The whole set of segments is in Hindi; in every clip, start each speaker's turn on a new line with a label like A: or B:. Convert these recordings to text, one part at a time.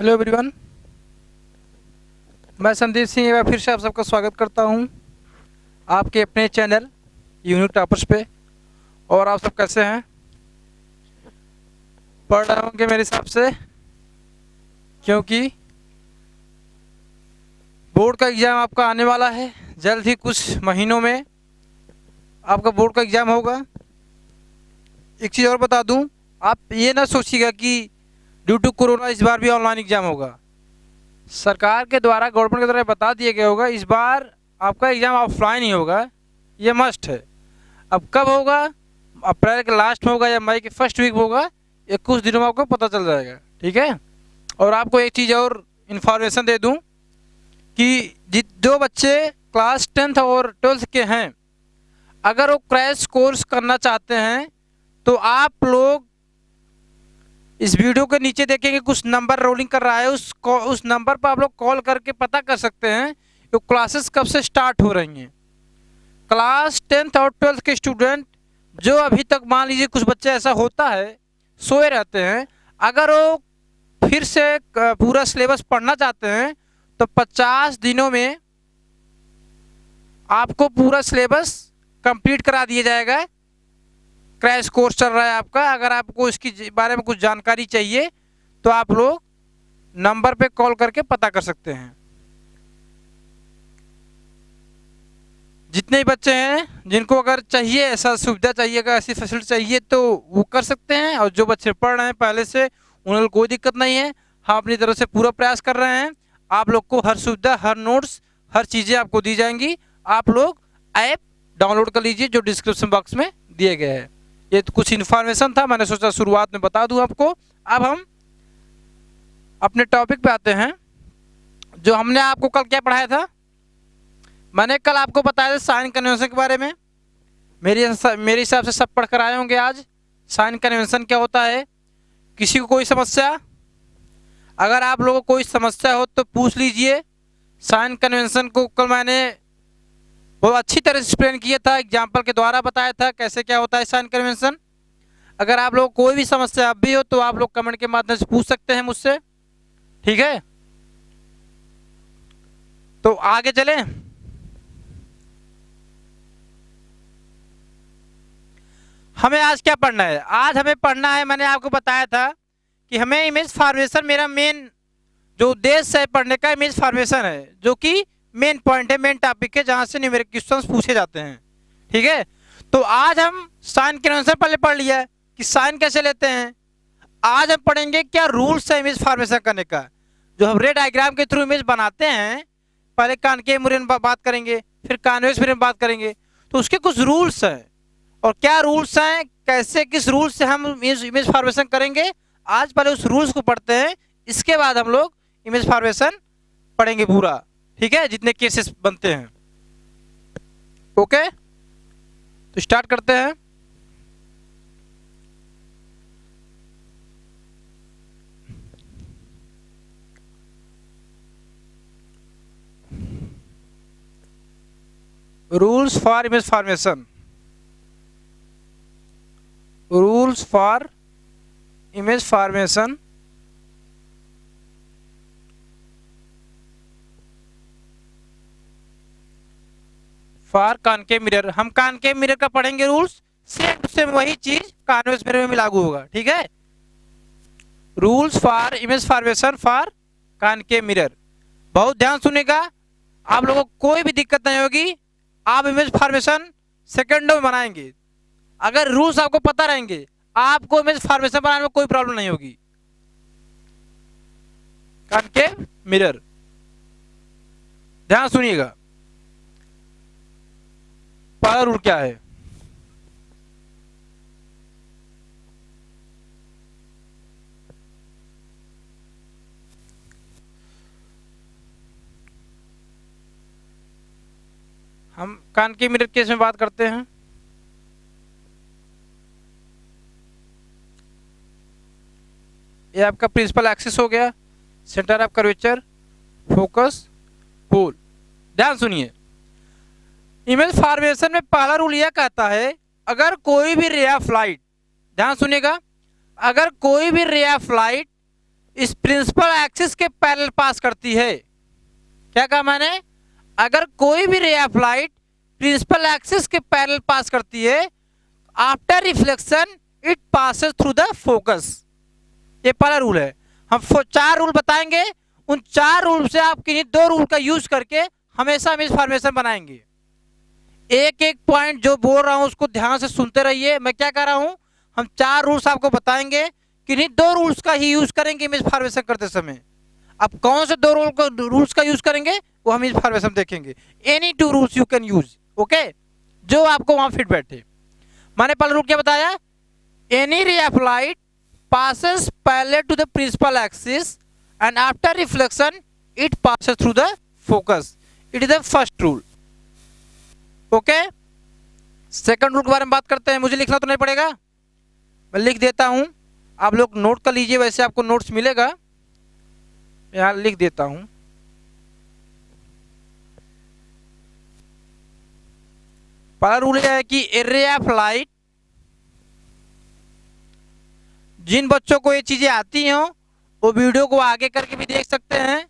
A: हेलो एवरीवन, मैं संदीप सिंह एक बार फिर से आप सबका स्वागत करता हूं आपके अपने चैनल यूनिक टॉपर्स पे। और आप सब कैसे हैं? पढ़ रहे होंगे मेरे हिसाब से, क्योंकि बोर्ड का एग्ज़ाम आपका आने वाला है। जल्द ही कुछ महीनों में आपका बोर्ड का एग्ज़ाम होगा। एक चीज़ और बता दूं, आप ये ना सोचिएगा कि ड्यू टू कोरोना इस बार भी ऑनलाइन एग्ज़ाम होगा। सरकार के द्वारा, गवर्नमेंट के द्वारा बता दिया गया होगा इस बार आपका एग्ज़ाम ऑफलाइन ही होगा, ये मस्ट है। अब कब होगा, अप्रैल के लास्ट में होगा या मई के फर्स्ट वीक में होगा, ये कुछ दिनों में आपको पता चल जाएगा, ठीक है। और आपको एक चीज़ और इन्फॉर्मेशन दे दूं कि जो बच्चे क्लास 10th और 12th के हैं, अगर वो क्रैश कोर्स करना चाहते हैं तो आप लोग इस वीडियो के नीचे देखेंगे कुछ नंबर रोलिंग कर रहा है, उस नंबर पर आप लोग कॉल करके पता कर सकते हैं कि क्लासेस कब से स्टार्ट हो रही हैं। क्लास 10th और 12th के स्टूडेंट जो अभी तक, मान लीजिए कुछ बच्चे ऐसा होता है सोए रहते हैं, अगर वो फिर से पूरा सिलेबस पढ़ना चाहते हैं तो 50 दिनों में आपको पूरा सिलेबस कंप्लीट करा दिया जाएगा। क्रैश कोर्स चल रहा है आपका। अगर आपको इसकी बारे में कुछ जानकारी चाहिए तो आप लोग नंबर पे कॉल करके पता कर सकते हैं। जितने भी बच्चे हैं जिनको अगर चाहिए, ऐसा सुविधा चाहिए, अगर ऐसी फैसिलिटी चाहिए तो वो कर सकते हैं। और जो बच्चे पढ़ रहे हैं पहले से, उन्हें कोई दिक्कत नहीं है। हम अपनी तरफ से पूरा प्रयास कर रहे हैं। आप लोग को हर सुविधा, हर नोट्स, हर चीज़ें आपको दी जाएंगी। आप लोग ऐप डाउनलोड कर लीजिए जो डिस्क्रिप्शन बॉक्स में दिए गए हैं। ये तो कुछ इन्फॉर्मेशन था, मैंने सोचा शुरुआत में बता दूं आपको। अब हम अपने टॉपिक पे आते हैं। जो हमने आपको कल क्या पढ़ाया था, मैंने कल आपको बताया था साइन कन्वेंशन के बारे में। मेरे हिसाब से सब पढ़ कर आए होंगे आज। साइन कन्वेंशन क्या होता है, किसी को कोई समस्या, अगर आप लोगों को कोई समस्या हो तो पूछ लीजिए। साइन कन्वेंशन को कल मैंने बहुत अच्छी तरह से एक्सप्लेन किया था, एग्जाम्पल के द्वारा बताया था कैसे क्या होता है साइन कन्वेंशन। अगर आप लोग कोई भी समस्या अब भी हो तो आप लोग कमेंट के माध्यम से पूछ सकते हैं मुझसे, ठीक है। तो आगे चलें। हमें आज क्या पढ़ना है? आज हमें पढ़ना है, मैंने आपको बताया था कि हमें इमेज फॉर्मेशन, मेरा मेन जो उद्देश्य है पढ़ने का इमेज फॉर्मेशन है, जो कि मेन पॉइंट है, मेन टॉपिक है, जहां से न्यूमेरिक क्वेश्चंस पूछे जाते हैं, ठीक है। तो आज हम साइन कन्वेंशन पहले पढ़ लिया है कि साइन कैसे लेते हैं। आज हम पढ़ेंगे क्या रूल्स है इमेज फॉर्मेशन करने का। जो हम रे डायग्राम के थ्रू इमेज बनाते हैं, पहले कॉनकेव मिरर में बात करेंगे, फिर कॉन्वेक्स मिरर में बात करेंगे, तो उसके कुछ रूल्स हैं। और क्या रूल्स हैं, कैसे, किस रूल्स से हम इमेज फॉर्मेशन करेंगे, आज पहले उस रूल्स को पढ़ते हैं। इसके बाद हम लोग इमेज फॉर्मेशन पढ़ेंगे पूरा, ठीक है, जितने केसेस बनते हैं। ओके, तो स्टार्ट करते हैं। Rules for image formation. Rules for image formation for concave mirror. हम कॉनकेव मिरर का पढ़ेंगे रूल्स, सेम सेम वही चीज कॉन्वेक्स मिरर में भी लागू होगा, ठीक है। Rules for image formation for concave mirror, बहुत ध्यान सुनेगा, आप लोगों को कोई भी दिक्कत नहीं होगी। आप इमेज फॉर्मेशन सेकंडों में बनाएंगे। अगर रूल्स आपको पता रहेंगे, आपको इमेज फॉर्मेशन बनाने में कोई प्रॉब्लम नहीं होगी। कॉनकेव मिरर, ध्यान सुनिएगा। पहला रूल क्या है, हम कॉनकेव मिरर केस में बात करते हैं। ये आपका प्रिंसिपल एक्सिस हो गया, सेंटर ऑफ कर्वेचर, फोकस, पोल। ध्यान सुनिए, इमेज फॉर्मेशन में पहला रूल यह कहता है, अगर कोई भी रे ऑफ लाइट, ध्यान सुनिएगा, अगर कोई भी रे ऑफ लाइट इस प्रिंसिपल एक्सिस के पैरेलल पास करती है। क्या कहा मैंने? अगर कोई भी ray of light principal axis के पैरेलल पास करती है, after reflection it passes through the focus. ये पहला रूल है। हम 4 रूल बताएंगे, उन 4 रूल से आप किन्हीं 2 रूल का यूज करके हमेशा इमेज फॉर्मेशन बनाएंगे। एक एक पॉइंट जो बोल रहा हूं उसको ध्यान से सुनते रहिए। मैं क्या कह रहा हूं, हम 4 रूल्स आपको बताएंगे, किन्हीं 2 रूल्स का ही यूज करेंगे इमेज फॉर्मेशन करते समय। अब कौन से 2 रूल्स का यूज करेंगे वो हम इमेज फॉर्मेशन देखेंगे। Any 2 rules you can use, okay, जो आपको वहां फिट बैठे। मैंने पहला रूल क्या बताया? Any ray of light passes parallel to the principal axis and after reflection it passes through the focus. It is the first rule. Okay? Second rule के बारे में बात करते हैं। मुझे लिखना तो नहीं पड़ेगा, मैं लिख देता हूं, आप लोग नोट कर लीजिए। वैसे आपको नोट्स मिलेगा, यहां लिख देता हूं। पहला रूल यह है कि ए रे ऑफ लाइट, जिन बच्चों को ये चीजें आती हो वो वीडियो को आगे करके भी देख सकते हैं।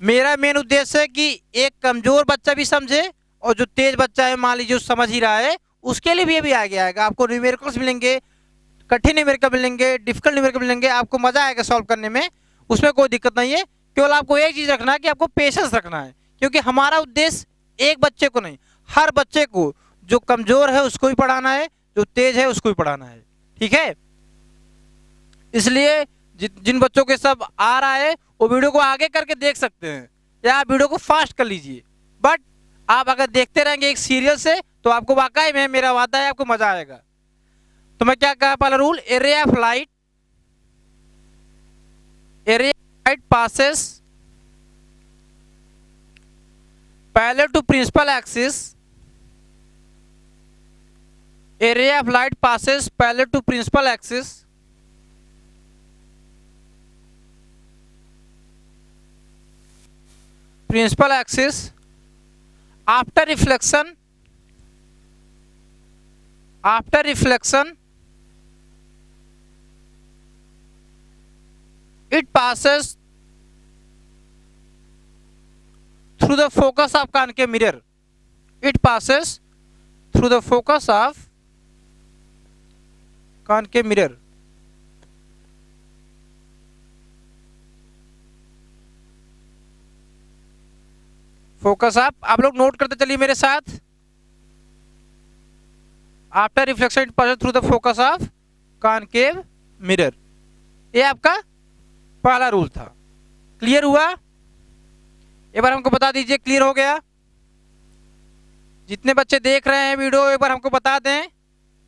A: मेरा मेन उद्देश्य है कि एक कमजोर बच्चा भी समझे और जो तेज बच्चा है, मान लीजिए समझ ही रहा है, उसके लिए भी ये भी आगे आएगा। आपको न्यूमेरिकल्स मिलेंगे, कठिन न्यूमेरिकल मिलेंगे, डिफिकल्ट न्यूमेरिकल मिलेंगे, आपको मजा आएगा सॉल्व करने में, उसमें कोई दिक्कत नहीं है। केवल आपको एक चीज रखना है कि आपको पेशेंस रखना है, क्योंकि हमारा उद्देश्य एक बच्चे को नहीं, हर बच्चे को, जो कमजोर है उसको भी पढ़ाना है, जो तेज है उसको भी पढ़ाना है। ठीक है? इसलिए जिन बच्चों के सब आ रहा है वो वीडियो को आगे करके देख सकते हैं, या आप वीडियो को फास्ट कर लीजिए। बट आप अगर देखते रहेंगे एक सीरियल से तो आपको वाकई में, मेरा वादा है, आपको मजा आएगा। तो मैं क्या कहा? पहला rule, a ray of light passes parallel to principal axis. A ray of light passes parallel to principal axis after reflection it passes through the focus of concave mirror. It passes through the focus of concave mirror. Focus आप लोग नोट करते चलिए मेरे साथ। After reflection it passes through the focus of concave mirror. ये आपका पहला रूल था। क्लियर हुआ? एक बार हमको बता दीजिए, क्लियर हो गया? जितने बच्चे देख रहे हैं वीडियो, एक बार हमको बता दें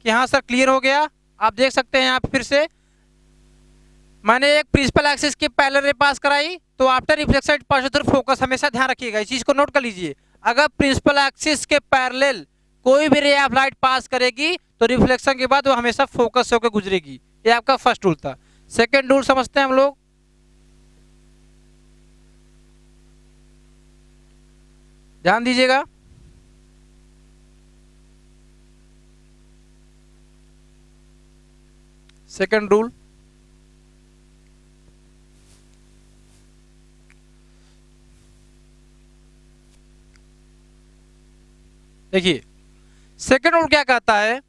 A: कि हाँ सर क्लियर हो गया। आप देख सकते हैं यहाँ पे फिर से मैंने एक प्रिंसिपल एक्सिस के पैरेलल रे पास कराई, तो after reflection it passes through focus. हमेशा ध्यान रखिएगा, इस चीज को नोट कर लीजिए। अगर प्रिंसिपल एक्सिस के पैरेलल कोई भी रे ऑफ लाइट पास करेगी तो रिफ्लेक्शन के बाद वो हमेशा फोकस से होकर गुजरेगी। ये आपका फर्स्ट रूल था। सेकेंड रूल समझते हैं हम लोग। ध्यान दीजिएगा। सेकेंड रूल, देखिए सेकेंड रूल क्या कहता है?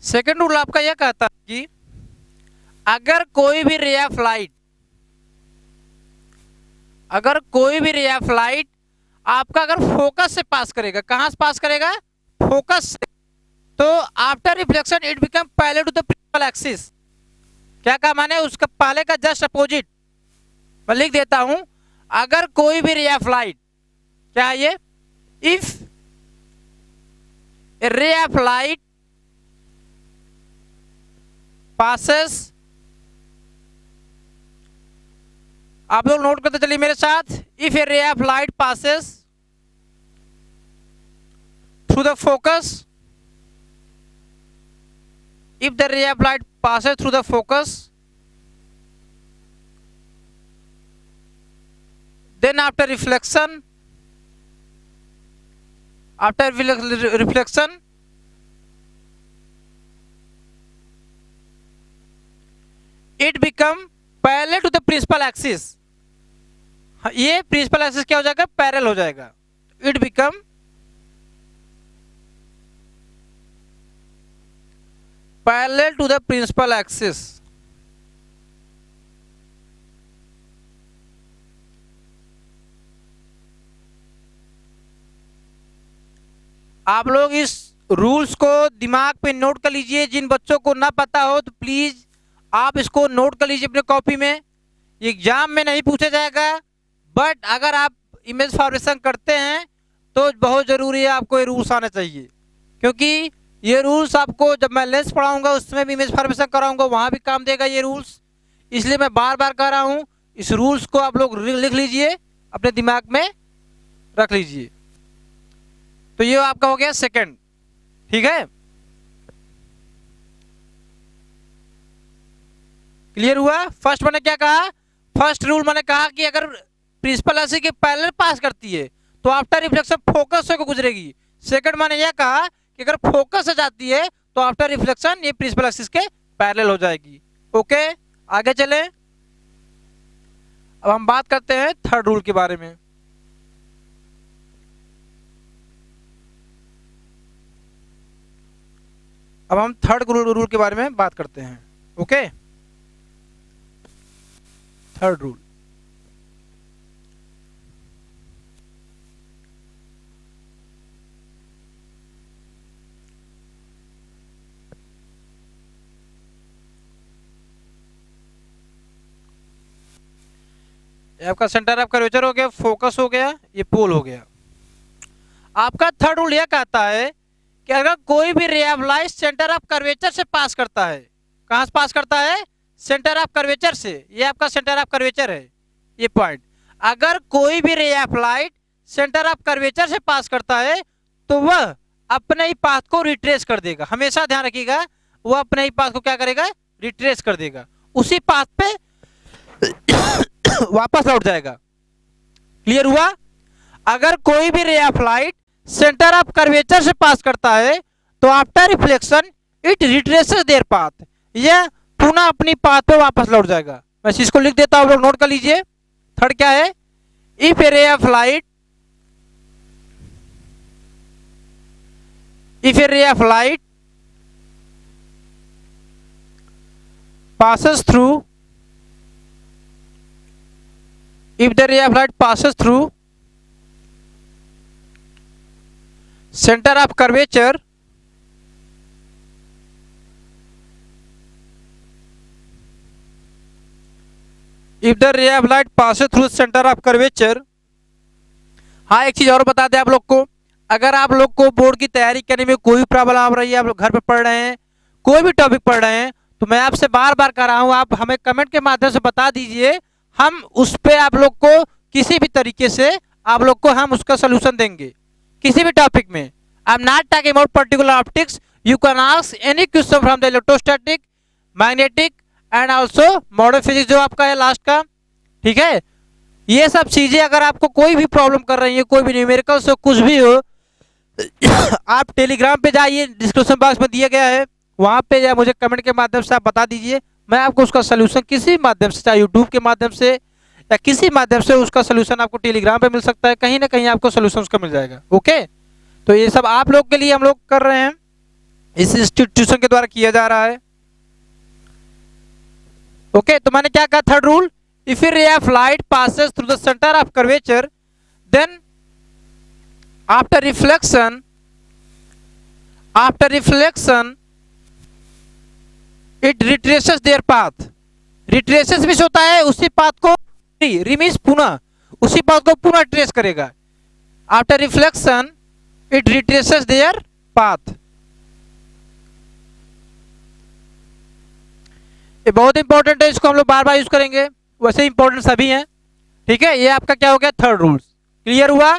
A: सेकेंड रूल आपका यह कहता है कि अगर कोई भी रे ऑफ लाइट, आपका अगर फोकस से पास करेगा, कहां से पास करेगा? फोकस से, तो after reflection it become parallel to the principal axis. क्या कहा मैंने? उसका पहले का जस्ट अपोजिट। मैं लिख देता हूं, अगर कोई भी रे ऑफ लाइट, क्या है ये? If a ray of light passes, आप लोग नोट करते चलिए मेरे साथ। If a ray of light passes through the focus, if the ray of light passes through the focus, then after reflection, after reflection it become parallel to the principal axis. ये प्रिंसिपल एक्सिस क्या हो जाएगा, पैरेलल हो जाएगा। It become parallel to the principal axis. आप लोग इस रूल्स को दिमाग पे नोट कर लीजिए। जिन बच्चों को ना पता हो तो प्लीज आप इसको नोट कर लीजिए अपने कॉपी में। एग्जाम में नहीं पूछा जाएगा, बट अगर आप इमेज फॉर्मेशन करते हैं तो बहुत ज़रूरी है आपको ये रूल्स आना चाहिए, क्योंकि ये रूल्स आपको जब मैं लेंस पढ़ाऊंगा उसमें भी इमेज फॉर्मेशन कराऊंगा, वहाँ भी काम देगा ये रूल्स। इसलिए मैं बार बार कह रहा हूँ, इस रूल्स को आप लोग लिख लीजिए, अपने दिमाग में रख लीजिए। तो ये आपका हो गया सेकंड, ठीक है, क्लियर हुआ। फर्स्ट मैंने क्या कहा, फर्स्ट रूल मैंने कहा कि अगर प्रिंसिपल एक्सिस के पैरेलल पास करती है तो आफ्टर रिफ्लेक्शन फोकस से गुजरेगी। सेकंड मैंने यह कहा कि अगर फोकस से जाती है तो आफ्टर रिफ्लेक्शन ये प्रिंसिपल एक्सिस के पैरेलल हो जाएगी। ओके, आगे चलें। अब हम बात करते हैं थर्ड रूल के बारे में। अब हम थर्ड रूल के बारे में बात करते हैं। ओके, थर्ड रूल, आपका सेंटर ऑफ कर्वेचर हो गया, फोकस हो गया, ये पोल हो गया। आपका थर्ड रूल यह कहता है कि अगर कोई भी ray of light centre of curvature से पास करता है, कहां से पास करता है, सेंटर ऑफ कर्वेचर से, ये आपका सेंटर ऑफ कर्वेचर है ये पॉइंट। अगर कोई भी ray of light centre of curvature से पास करता है तो वह अपने ही पाथ को रिट्रेस कर देगा। हमेशा ध्यान रखिएगा, वह अपने ही पाथ को क्या करेगा, रिट्रेस कर देगा, उसी पाथ पे वापस लौट जाएगा। क्लियर हुआ। अगर कोई भी ray of light centre of curvature से पास करता है तो after reflection it retraces there path, यह पुनः अपनी पाथ पे वापस लौट जाएगा। मैं इस चीज को लिख देता हूं, आप लोग नोट कर लीजिए। थर्ड क्या है, if a ray of light, if a ray of light passes through, if the ray of light passes through center of curvature, if the ray of light passes through center of curvature। हाँ, एक चीज और बता दें आप लोग को, अगर आप लोग को बोर्ड की तैयारी करने में कोई प्रॉब्लम आ रही है, आप लोग घर पे पढ़ रहे हैं, कोई भी टॉपिक पढ़ रहे हैं, तो मैं आपसे बार बार कह रहा हूं, आप हमें कमेंट के माध्यम से बता दीजिए, हम उस पे आप लोग को किसी भी तरीके से आप लोग को हम उसका सोल्यूशन देंगे, किसी भी टॉपिक में। I am not talking about particular optics, you can ask any question from the electrostatic, magnetic and also modern physics जो आपका है लास्ट का, ठीक है। ये सब चीजें अगर आपको कोई भी प्रॉब्लम कर रही है, कोई भी न्यूमेरिकल्स हो, कुछ भी हो, आप टेलीग्राम पे जाइए, डिस्क्रिप्शन बॉक्स में दिया गया है, वहां पे या मुझे कमेंट के माध्यम से आप बता दीजिए, मैं आपको उसका सोल्यूशन किसी माध्यम से, चाहे यूट्यूब के माध्यम से या किसी माध्यम से, उसका सोल्यूशन आपको टेलीग्राम पे मिल सकता है, कहीं ना कहीं आपको सोल्यूशन उसका मिल जाएगा। ओके, तो ये सब आप लोग के लिए हम लोग कर रहे हैं, इस इंस्टीट्यूशन के द्वारा किया जा रहा है। ओके, तो मैंने क्या कहा, third rule, if a ray of light passes through the centre of curvature then after reflection it retraces their path। retraces भी होता है, उसी पाथ को रिमीज पुनः उसी पाथ को पुनः ट्रेस करेगा। after reflection it retraces their path। ये बहुत इंपॉर्टेंट है, इसको हम लोग बार बार यूज करेंगे, वैसे इंपॉर्टेंट सभी हैं, ठीक है। ये आपका क्या हो गया, थर्ड रूल। क्लियर हुआ।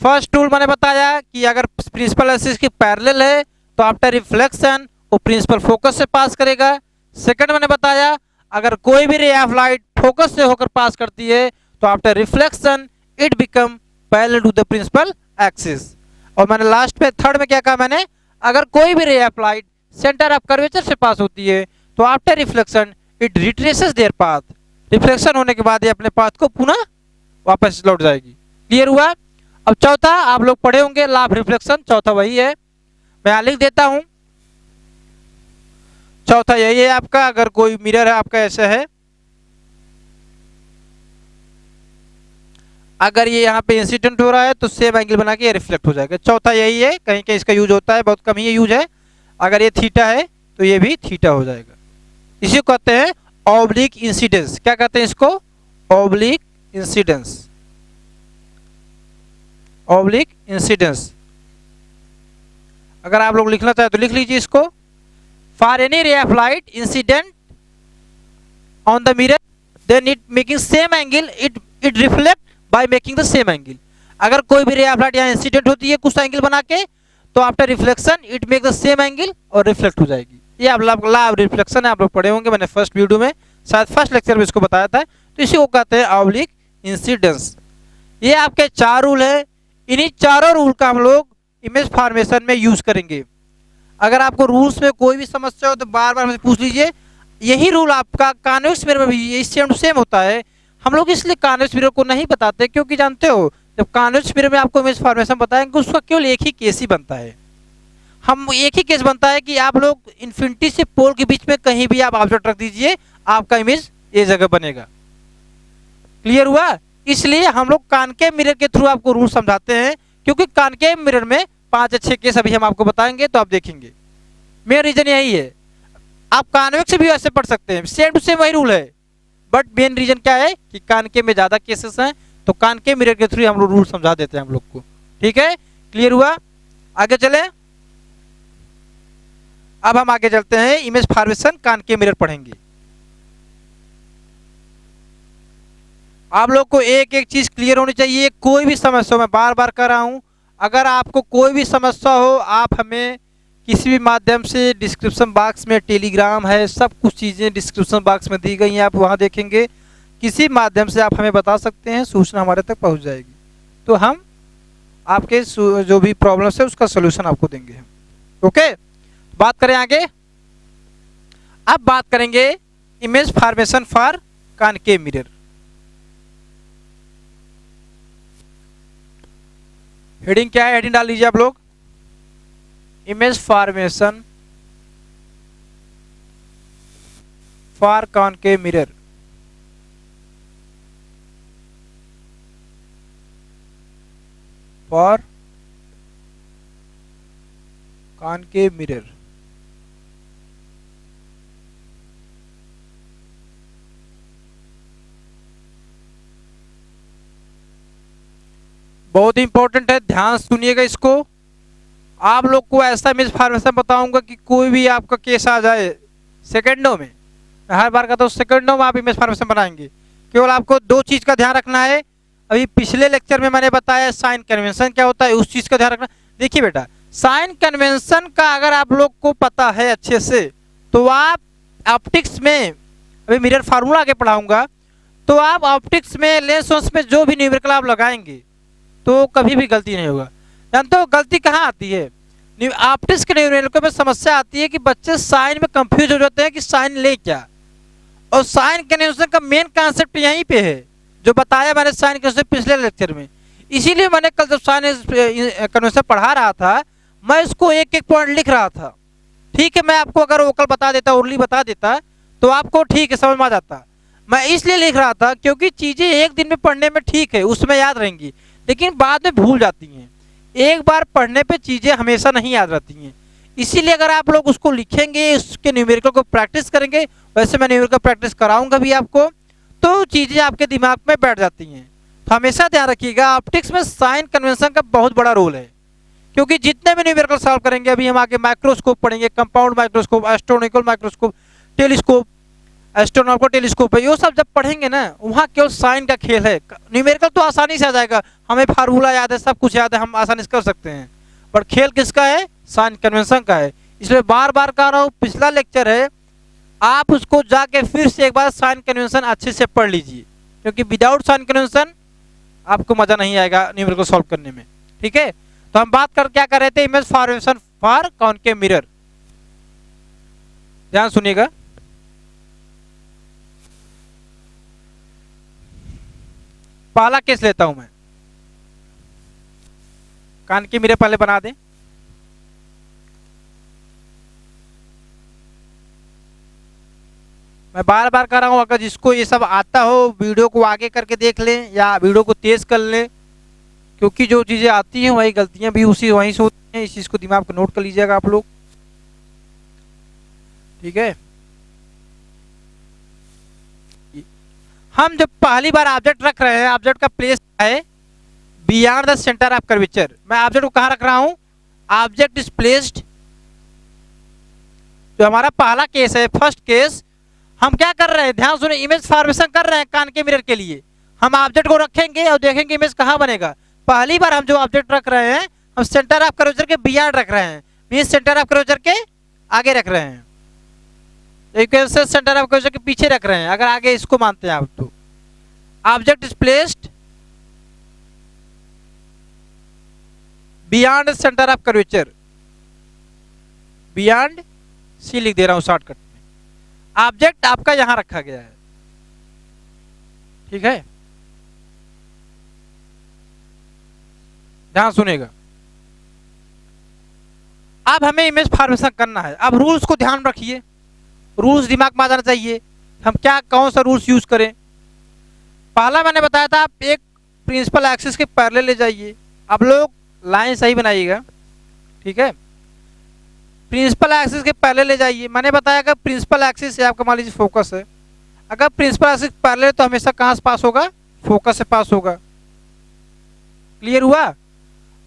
A: फर्स्ट रूल मैंने बताया कि अगर प्रिंसिपल एक्सिस की पैरेलल है तो आफ्टर रिफ्लेक्शन वो प्रिंसिपल फोकस से पास करेगा। सेकंड मैंने बताया अगर कोई भी रे ऑफ लाइट फोकस से होकर पास करती है तो after reflection it become parallel to the principal axis. और मैंने लास्ट में थर्ड में क्या कहा मैंने, अगर कोई भी रे अप्लाइड सेंटर ऑफ कर्वेचर से पास होती है तो after reflection it retraces there path, reflection होने के बाद ये अपने पाथ को पुनः वापस लौट जाएगी। क्लियर हुआ? अब चौथा आप लोग पढ़े होंगे लॉ ऑफ रिफ्लेक्शन, चौथा वही है, मैं यहाँ लिख देता हूं। चौथा यही है आपका, अगर कोई मिरर है आपका ऐसा है, अगर ये यहाँ पे इंसिडेंट हो रहा है तो सेम एंगल बना के ये रिफ्लेक्ट हो जाएगा। चौथा यही है, कहीं कहीं इसका यूज होता है, बहुत कम ही यूज है। अगर ये थीटा है तो ये भी थीटा हो जाएगा। इसी को कहते हैं ऑब्लिक इंसिडेंस। क्या कहते हैं इसको? Oblique incidence. ऑब्लिक इंसिडेंस अगर आप लोग लिखना चाहे तो लिख लीजिए इसको। For any ray of light incident on the mirror then it making same angle it reflect by making the same angle. अगर कोई भी रे ऑफ लाइट यहाँ इंसिडेंट होती है कुछ एंगल बना के, तो after reflection it make the same angle और रिफ्लेक्ट हो जाएगी। ये आप लॉ ऑफ रिफ्लेक्शन है, आप लोग पढ़े होंगे, मैंने फर्स्ट वीडियो में शायद फर्स्ट लेक्चर में इसको बताया था। तो इसी को कहते हैं ऑब्लिक इंसिडेंस। ये आपके 4 रूल है, इन्हीं चारों रूल का हम लोग इमेज फॉर्मेशन में यूज करेंगे। अगर आपको रूल्स में कोई भी समस्या हो तो बार बार हमसे पूछ लीजिए। यही रूल आपका कॉन्वेक्स मिरर में भी यही सेम टू सेम होता है। हम लोग इसलिए कॉन्वेक्स मिरर को नहीं बताते क्योंकि जानते हो जब कॉन्वेक्स मिरर में आपको इमेज फॉर्मेशन बताएंगे उसका केवल एक ही केस ही बनता है। हम एक ही केस बनता है कि आप लोग इन्फिनिटी से पोल के बीच में कहीं भी आप ऑब्जेक्ट रख दीजिए, आपका इमेज ये जगह बनेगा। क्लियर हुआ? इसलिए हम लोग कॉनकेव मिरर के थ्रू आपको रूल समझाते हैं, क्योंकि कॉनकेव मिरर में 5 अच्छे केस अभी हम आपको बताएंगे तो आप देखेंगे। मेरा रीजन यही है। आप कॉन्वेक्स से भी ऐसे पढ़ सकते हैं, सेम टू सेम वही रूल है, बट मेन रीजन क्या है कि कॉनकेव में ज्यादा केसेस हैं, तो कॉनकेव मिरर के थ्रू हम लोग रूल समझा देते हैं हम लोग को। ठीक है, क्लियर हुआ? आगे चले। अब हम आगे चलते हैं, इमेज फॉर्मेशन कॉनकेव मिरर पढ़ेंगे। आप लोग को एक एक चीज क्लियर होनी चाहिए। कोई भी समस्या हो, मैं बार बार कर रहा हूं, अगर आपको कोई भी समस्या हो आप हमें किसी भी माध्यम से, डिस्क्रिप्शन बॉक्स में टेलीग्राम है, सब कुछ चीज़ें डिस्क्रिप्शन बॉक्स में दी गई हैं, आप वहां देखेंगे, किसी माध्यम से आप हमें बता सकते हैं, सूचना हमारे तक पहुंच जाएगी, तो हम आपके जो भी प्रॉब्लम्स है उसका सोल्यूशन आपको देंगे। ओके, बात करें आगे। अब बात करेंगे image formation for concave mirror. Heading क्या है? हेडिंग डाल लीजिए आप लोग, image formation for concave mirror. For concave mirror. बहुत इंपॉर्टेंट है, ध्यान सुनिएगा इसको। आप लोग को ऐसा इमेज फॉर्मेशन बताऊंगा कि कोई भी आपका केस आ जाए सेकंडों में, हर बार का तो सेकंडों में आप इमेज फॉर्मेशन बनाएंगे। केवल आपको 2 चीज का ध्यान रखना है। अभी पिछले लेक्चर में मैंने बताया साइन कन्वेंशन क्या होता है, उस चीज का ध्यान रखना। देखिए बेटा, साइन कन्वेंशन का अगर आप लोग को पता है अच्छे से तो आप ऑप्टिक्स में, अभी मिरर फार्मूला आगे पढ़ाऊंगा, तो आप ऑप्टिक्स में लेंस में जो भी न्यूमेरिकल आप लगाएंगे तो कभी भी गलती नहीं होगा। जानते हो गलती कहाँ आती है? ऑप्टिक्स के न्यूमेरिकल में समस्या आती है कि बच्चे साइन में कंफ्यूज हो जाते हैं कि साइन ले क्या, और साइन कन्वेंशन का मेन कॉन्सेप्ट यहीं पे है जो बताया मैंने साइन कन्वेंशन पिछले लेक्चर में। इसीलिए मैंने कल जब साइन कन्वेंशन पढ़ा रहा था मैं इसको एक एक पॉइंट लिख रहा था। ठीक है, मैं आपको अगर वोकल बता देता, उर्ली बता देता तो आपको ठीक है समझ में आ जाता। मैं इसलिए लिख रहा था क्योंकि चीजें एक दिन में पढ़ने में ठीक है, उसमें याद रहेंगी, लेकिन बाद में भूल जाती हैं। एक बार पढ़ने पे चीजें हमेशा नहीं याद रहती हैं। इसीलिए अगर आप लोग उसको लिखेंगे, उसके न्यूमेरिकल को प्रैक्टिस करेंगे, वैसे मैं न्यूमेरिकल प्रैक्टिस कराऊंगा भी आपको, तो चीजें आपके दिमाग में बैठ जाती हैं। तो हमेशा ध्यान रखिएगा, ऑप्टिक्स में साइन कन्वेंशन का बहुत बड़ा रोल है, क्योंकि जितने भी न्यूमेरिकल सॉल्व करेंगे, अभी हम आगे माइक्रोस्कोप पढ़ेंगे, compound microscope, astronomical microscope, telescope, astronomical telescope है, ये सब जब पढ़ेंगे ना वहाँ केवल साइन का खेल है। न्यूमेरिकल तो आसानी से आ जाएगा, हमें फार्मूला याद है, सब कुछ याद है, हम आसानी से कर सकते हैं, पर खेल किसका है? साइन कन्वेंशन का है। इसलिए बार बार कह रहा हूँ, पिछला लेक्चर है, आप उसको जाके फिर से एक बार साइन कन्वेंशन अच्छे से पढ़ लीजिए। क्योंकि विदाउट साइन कन्वेंशन आपको मजा नहीं आएगा न्यूमेरिकल सॉल्व करने में। ठीक है, तो हम बात कर क्या कर रहे थे, image formation for concave mirror. ध्यान सुनिएगा, पहला केस लेता हूं मैं, कॉनकेव मिरर पहले बना दें। मैं बार बार कर रहा हूं, अगर जिसको ये सब आता हो वीडियो को आगे करके देख लें या वीडियो को तेज कर लें, क्योंकि जो चीजें आती हैं वही गलतियां भी वहीं से होती हैं। इस चीज को दिमाग में नोट कर लीजिएगा आप लोग। ठीक है, हम जब पहली बार ऑब्जेक्ट रख रहे हैं, ऑब्जेक्ट का प्लेस है beyond the centre of curvature. मैं ऑब्जेक्ट को कहां रख रहा हूं, ऑब्जेक्ट इज प्लेस्ड, जो हमारा पहला केस है, फर्स्ट केस, हम क्या कर रहे हैं, ध्यान सुनिए, इमेज फॉर्मेशन कर रहे हैं कॉनकेव मिरर के लिए। हम ऑब्जेक्ट को रखेंगे और देखेंगे इमेज कहां बनेगा। पहली बार हम जो ऑब्जेक्ट रख रहे हैं, हम सेंटर ऑफ कर्वेचर के बियॉन्ड रख रहे हैं, मींस सेंटर ऑफ कर्वेचर के आगे रख रहे हैं, एक सेंटर ऑफ कर्वेचर के पीछे रख रहे हैं, अगर आगे इसको मानते हैं आप तो। Object is placed beyond centre of curvature, beyond C लिख दे रहा हूं शॉर्टकट में। ऑब्जेक्ट आपका यहां रखा गया है, ठीक है, ध्यान सुनेगा। अब हमें इमेज फॉर्मेशन करना है। अब रूल्स को ध्यान रखिए, रूल्स दिमाग में आ जाना चाहिए, हम क्या कौन सा रूल्स यूज करें। पहला मैंने बताया था, आप एक प्रिंसिपल एक्सिस के पैरेलल ले जाइए। अब लोग लाइन सही बनाइएगा, ठीक है, प्रिंसिपल एक्सिस के पैरेलल ले जाइए। मैंने बताया कि प्रिंसिपल एक्सिस से आपका मान लीजिए फोकस है, अगर प्रिंसिपल एक्सिस पैरेलल तो हमेशा कहां से पास होगा, फोकस से पास होगा। क्लियर हुआ।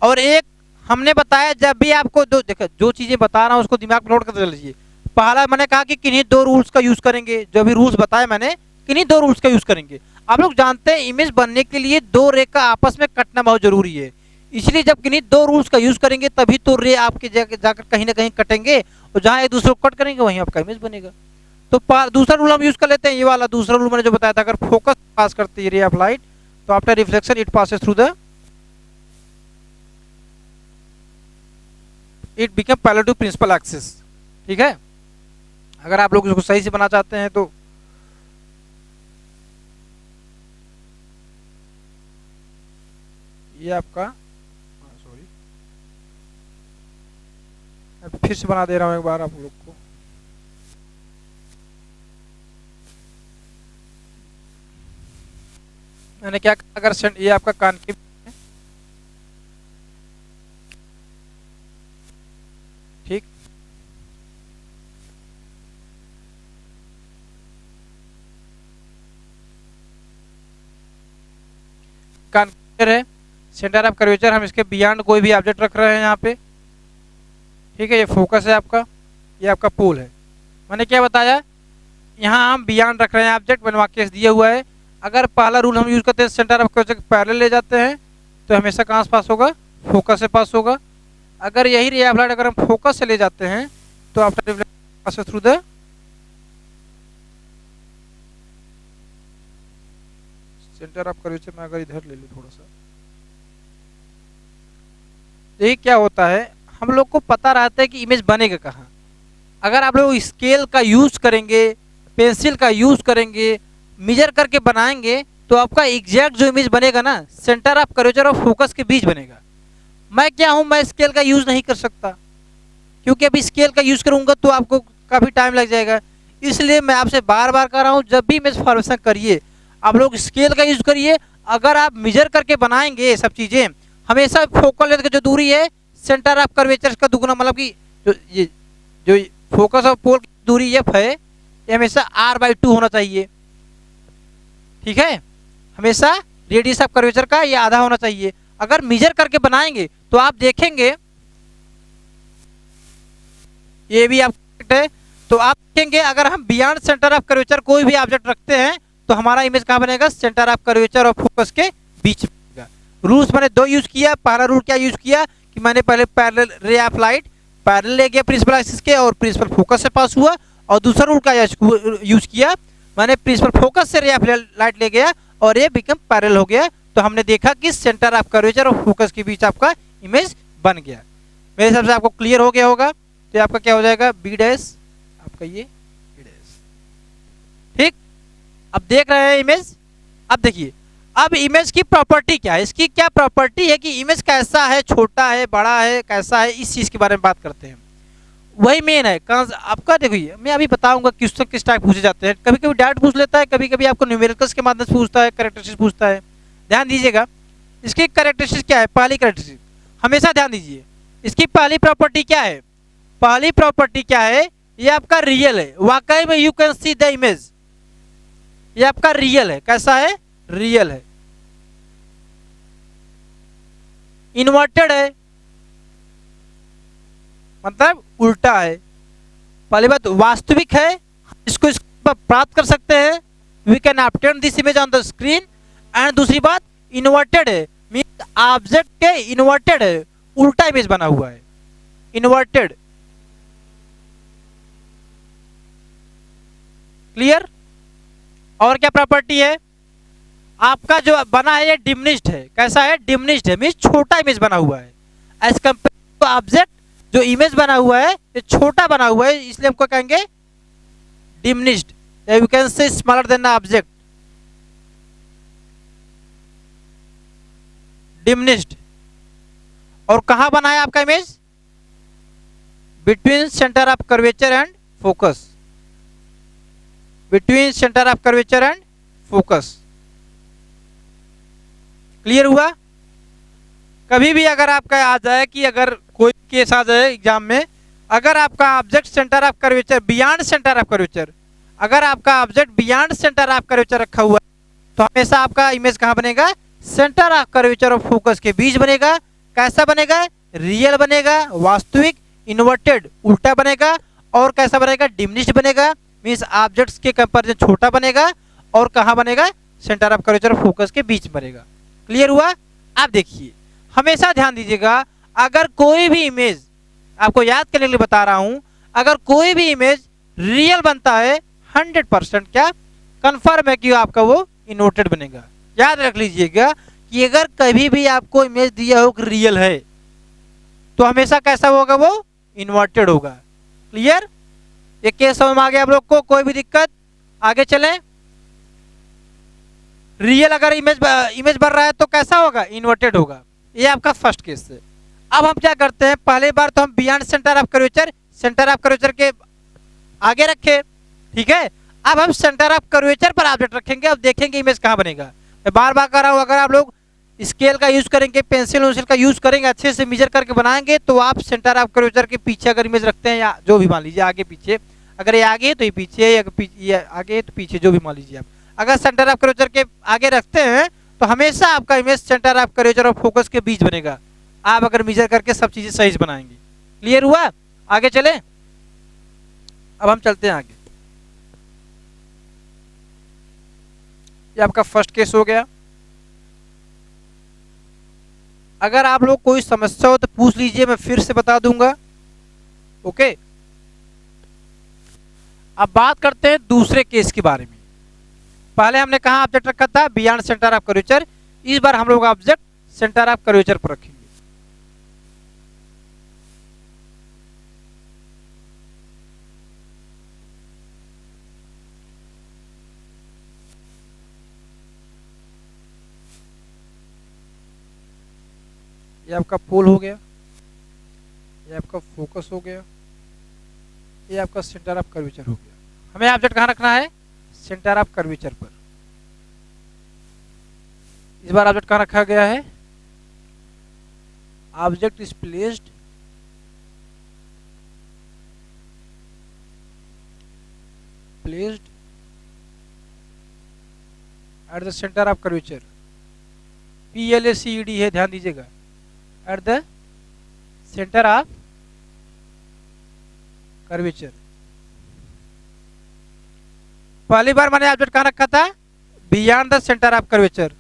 A: और एक हमने बताया, जब भी आपको देखो जो चीजें बता रहा हूं उसको दिमाग में नोट कर लीजिए। पहला मैंने कहा कि किन्हीं दो रूल्स का यूज करेंगे, जो भी रूल्स बताए मैंने, किन्हीं दो रूल्स का यूज करेंगे। आप लोग जानते हैं इमेज बनने के लिए दो रे का आपस में कटना बहुत जरूरी है, इसलिए जब किन्हीं दो रूल्स का यूज करेंगे तभी तो रे आपके जाकर कहीं ना कहीं कटेंगे, और जहां एक दूसरे को कट करेंगे वहीं आपका इमेज बनेगा। तो दूसरा रूल हम यूज कर लेते हैं, ये वाला दूसरा रूल मैंने जो बताया था, अगर फोकस पास करती है रे ऑफ लाइट तो after reflection it passes through the it become parallel to principal axis. ठीक है, अगर आप लोग इसको सही से बना चाहते हैं तो ये आपका, सॉरी फिर से बना दे रहा हूं एक बार आप लोग को। मैंने क्या, अगर ये आपका कॉनकेव, ठीक, कॉनकेव है, सेंटर ऑफ कर्वेचर, हम इसके बियॉन्ड कोई भी ऑब्जेक्ट रख रहे हैं यहाँ पे, ठीक है, ये फोकस है आपका, ये आपका पोल है। मैंने क्या बताया, यहाँ हम बियॉन्ड रख रहे हैं ऑब्जेक्ट, मैंने वहाँ केस दिया हुआ है। अगर पहला रूल हम यूज करते हैं, सेंटर ऑफ कर्वेचर पैरेलल ले जाते हैं तो हमेशा कहाँ से पास होगा, फोकस से पास होगा। अगर यही रे ऑफ लाइट अगर हम फोकस से ले जाते हैं तो after reflection pass through the centre of curvature में, अगर इधर ले लो थोड़ा सा, ये क्या होता है, हम लोग को पता रहता है कि इमेज बनेगा कहाँ। अगर आप लोग स्केल का यूज करेंगे, पेंसिल का यूज करेंगे, मेजर करके बनाएंगे तो आपका एग्जैक्ट जो इमेज बनेगा ना, सेंटर ऑफ कर्वेचर और फोकस के बीच बनेगा। मैं क्या हूं, मैं स्केल का यूज नहीं कर सकता, क्योंकि अभी स्केल का यूज करूंगा तो आपको काफी टाइम लग जाएगा। इसलिए मैं आपसे बार बार कह रहा हूं, जब भी इमेज फॉर्मेशन करिए आप लोग स्केल का यूज करिए। अगर आप मेजर करके बनाएंगे ये सब चीजें, हमेशा फोकल लेंथ की जो दूरी है सेंटर ऑफ कर्वेचर का दुगुना, मतलब कि जो फोकस और पोल की दूरी एफ है, ये हमेशा r/2 होना चाहिए। ठीक है, हमेशा रेडियस ऑफ कर्वेचर का ये आधा होना चाहिए। अगर मेजर करके बनाएंगे तो आप देखेंगे, ये भी आप है, तो आप देखेंगे अगर हम बियॉन्ड सेंटर ऑफ कर्वेचर कोई भी ऑब्जेक्ट रखते हैं तो हमारा इमेज कहाँ बनेगा, सेंटर ऑफ कर्वेचर और फोकस के बीच बनेगा। रूल्स मैंने दो यूज किया। पहला रूल क्या यूज किया कि मैंने पहले पैरेलल रे ऑफ लाइट पैरेलल ले गया प्रिंसिपल एक्सिस के और प्रिंसिपल फोकस से पास हुआ, और दूसरा रूल क्या यूज किया, मैंने प्रिंसिपल फोकस से रे ऑफ लाइट ले गया और ये बिकम पैरेलल हो गया। तो हमने देखा कि सेंटर ऑफ कर्वेचर और फोकस के बीच आपका इमेज बन गया। मेरे हिसाब से आपको क्लियर हो गया होगा। तो आपका क्या हो जाएगा, बी डैश आपका ये बी डैश। ठीक, अब देख रहे हैं इमेज। अब देखिए, अब इमेज की प्रॉपर्टी क्या है, इसकी क्या प्रॉपर्टी है कि इमेज कैसा है, छोटा है, बड़ा है, कैसा है, इस चीज के बारे में बात करते हैं। वही मेन है आपका। देखिए मैं अभी बताऊंगा क्वेश्चन किस टाइप पूछे जाते हैं। कभी कभी डायरेक्ट पूछ लेता है, कभी कभी आपको न्यूमेरिकल्स के माध्यम से पूछता है, कैरेक्टरिस्टिक्स पूछता है। ध्यान दीजिएगा, इसकी कैरेक्टरिस्टिक्स क्या है। पहली कैरेक्टरिस्टिक हमेशा ध्यान दीजिए, इसकी पहली प्रॉपर्टी क्या है। पहली प्रॉपर्टी क्या है, ये आपका रियल है। वाकई में you can see the image, ये आपका रियल है। कैसा है, रियल है। इन्वर्टेड है मतलब उल्टा है। पहली बात वास्तविक है, इसको इस पर प्राप्त कर सकते हैं, we can obtain this image on the screen. And दूसरी बात इन्वर्टेड है, मीन ऑब्जेक्ट के इन्वर्टेड है, उल्टा इमेज बना हुआ है, इन्वर्टेड। क्लियर। और क्या प्रॉपर्टी है, आपका जो बना है ये डिमिनिश्ड है। कैसा है, डिमिनिश्ड है, मीन छोटा इमेज बना हुआ है एज कंपेयर टू ऑब्जेक्ट। जो इमेज बना हुआ है ये छोटा बना हुआ है, इसलिए हमको कहेंगे diminished, you can say smaller than the object, diminished. और कहां बना है आपका image, between centre of curvature and focus, between centre of curvature and focus. Clear हुआ। कभी भी अगर आपका आ जाए कि अगर कोई केस आ जाए एग्जाम में, अगर आपका object centre of curvature beyond centre of curvature, अगर आपका object beyond centre of curvature रखा हुआ है, तो हमेशा आपका इमेज कहां बनेगा, सेंटर ऑफ कर्वेचर और फोकस के बीच बनेगा। कैसा बनेगा, रियल बनेगा, वास्तविक, इन्वर्टेड उल्टा बनेगा, और कैसा बनेगा, डिमिनिश्ड बनेगा, मींस ऑब्जेक्ट्स के कंपैरिजन छोटा बनेगा, और कहां बनेगा, सेंटर ऑफ कर्वेचर और फोकस के बीच बनेगा। क्लियर हुआ। आप देखिए हमेशा ध्यान दीजिएगा, अगर कोई भी इमेज, आपको याद करने के लिए बता रहा हूं, अगर कोई भी इमेज रियल बनता है 100% क्या कंफर्म है कि आपका वो इन्वर्टेड बनेगा। याद रख लीजिएगा कि अगर कभी भी आपको इमेज दिया हो कि रियल है, तो हमेशा कैसा होगा, वो इन्वर्टेड होगा। क्लियर। ये केस समझ में आ गया आप लोग को, कोई भी दिक्कत, आगे चले। रियल अगर इमेज बन रहा है तो कैसा होगा, इन्वर्टेड होगा। ये आपका फर्स्ट केस है। अब हम क्या करते हैं, पहले बार तो हम beyond centre of curvature, centre of curvature के आगे रखे, ठीक है। अब हम सेंटर ऑफ कर्वेचर पर ऑब्जेक्ट रखेंगे, अब देखेंगे इमेज कहां बनेगा। मैं बार बार कर रहा हूं, अगर आप लोग स्केल का यूज करेंगे, पेंसिल वंसिल का यूज करेंगे, अच्छे से मेजर करके बनाएंगे, तो आप सेंटर ऑफ कर्वेचर के पीछे अगर इमेज रखते हैं, या जो भी मान लीजिए आगे पीछे, अगर ये आगे है तो ये पीछे, या आगे तो पीछे, जो भी मान लीजिए आप, अगर सेंटर ऑफ कर्वेचर के आगे रखते हैं तो हमेशा आपका इमेज सेंटर ऑफ कर्वेचर और फोकस के बीच बनेगा। आप अगर मेजर करके सब चीजें सही से बनाएंगे। क्लियर हुआ। आगे चले। अब हम चलते हैं आगे। ये आपका फर्स्ट केस हो गया। अगर आप लोग कोई समस्या हो तो पूछ लीजिए, मैं फिर से बता दूंगा। ओके। अब बात करते हैं दूसरे केस के बारे में। पहले हमने कहा ऑब्जेक्ट रखा था बियॉन्ड सेंटर ऑफ कर्वेचर, इस बार हम लोग ऑब्जेक्ट सेंटर ऑफ कर्वेचर पर रखेंगे। ये आपका पोल हो गया, ये आपका फोकस हो गया, ये आपका सेंटर ऑफ कर्वेचर हो गया। हमें ऑब्जेक्ट कहां रखना है, सेंटर ऑफ कर्वेचर पर। इस बार ऑब्जेक्ट कहां रखा गया है, object is placed at the centre of curvature. PLACED है, ध्यान दीजिएगा, eight the centre of curvature. पहली बार मैंने ऑब्जेक्ट कहां रखा था, beyond the centre of curvature,